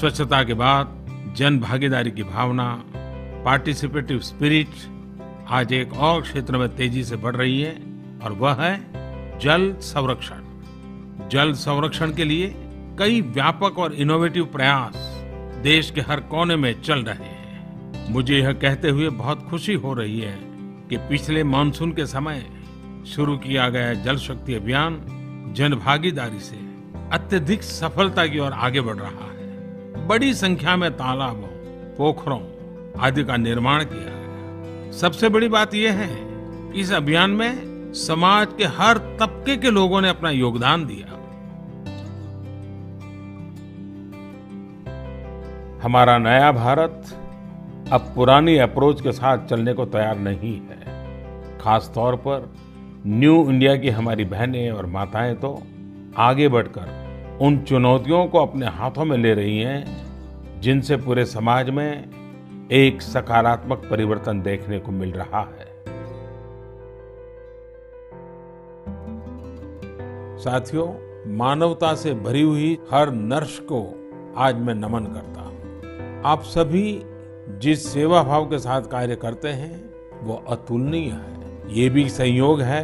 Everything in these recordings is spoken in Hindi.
स्वच्छता के बाद जन भागीदारी की भावना, पार्टिसिपेटिव स्पिरिट आज एक और क्षेत्र में तेजी से बढ़ रही है और वह है जल संरक्षण। जल संरक्षण के लिए कई व्यापक और इनोवेटिव प्रयास देश के हर कोने में चल रहे हैं। मुझे यह कहते हुए बहुत खुशी हो रही है कि पिछले मानसून के समय शुरू किया गया जल शक्ति अभियान जन भागीदारी से अत्यधिक सफलता की ओर आगे बढ़ रहा है। बड़ी संख्या में तालाबों, पोखरों आदि का निर्माण किया है। सबसे बड़ी बात यह है कि इस अभियान में समाज के हर तबके के लोगों ने अपना योगदान दिया। हमारा नया भारत अब पुरानी अप्रोच के साथ चलने को तैयार नहीं है। खास तौर पर न्यू इंडिया की हमारी बहनें और माताएं तो आगे बढ़कर उन चुनौतियों को अपने हाथों में ले रही हैं जिनसे पूरे समाज में एक सकारात्मक परिवर्तन देखने को मिल रहा है। साथियों, मानवता से भरी हुई हर नर्स को आज मैं नमन करता हूं। आप सभी जिस सेवा भाव के साथ कार्य करते हैं वो अतुलनीय है। ये भी संयोग है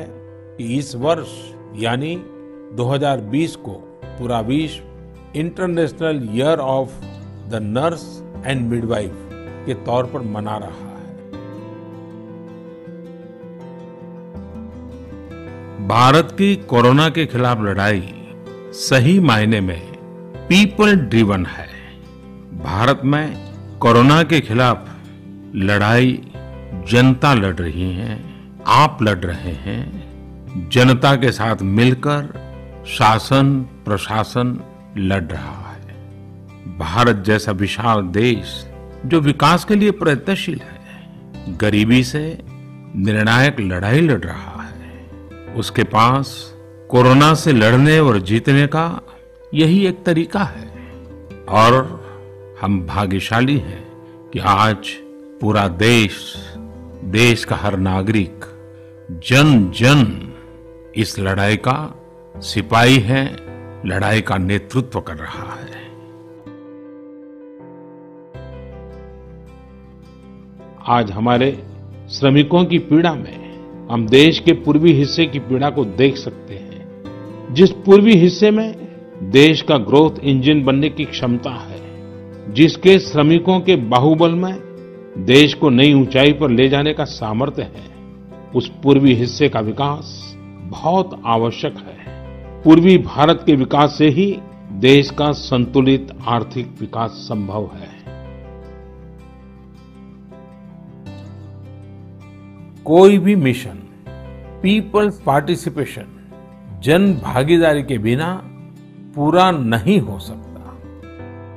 कि इस वर्ष यानी 2020 को पूरा विश्व international year of the nurse and midwife के तौर पर मना रहा है। भारत की कोरोना के खिलाफ लड़ाई सही मायने में पीपल ड्रिवन है। भारत में कोरोना के खिलाफ लड़ाई जनता लड़ रही है, आप लड़ रहे हैं। जनता के साथ मिलकर शासन प्रशासन लड़ रहा है। भारत जैसा विशाल देश जो विकास के लिए प्रयत्नशील है, गरीबी से निर्णायक लड़ाई लड़ रहा है। उसके पास कोरोना से लड़ने और जीतने का यही एक तरीका है। और हम भाग्यशाली हैं कि आज पूरा देश का हर नागरिक जन जन इस लड़ाई का सिपाही है, लड़ाई का नेतृत्व कर रहा है। आज हमारे श्रमिकों की पीड़ा में हम देश के पूर्वी हिस्से की पीड़ा को देख सकते हैं। जिस पूर्वी हिस्से में देश का ग्रोथ इंजन बनने की क्षमता है, जिसके श्रमिकों के बाहुबल में देश को नई ऊंचाई पर ले जाने का सामर्थ्य है, उस पूर्वी हिस्से का विकास बहुत आवश्यक है। पूर्वी भारत के विकास से ही देश का संतुलित आर्थिक विकास संभव है। कोई भी मिशन पीपल्स पार्टिसिपेशन, जन भागीदारी के बिना पूरा नहीं हो सकता,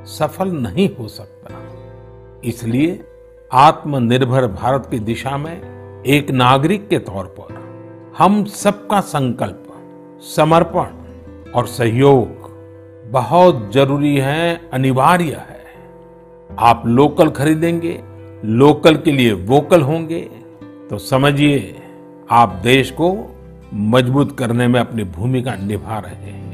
सफल नहीं हो सकता। इसलिए आत्मनिर्भर भारत की दिशा में एक नागरिक के तौर पर हम सबका संकल्प, समर्पण और सहयोग बहुत जरूरी है, अनिवार्य है। आप लोकल खरीदेंगे, लोकल के लिए वोकल होंगे तो समझिए आप देश को मजबूत करने में अपनी भूमिका निभा रहे हैं।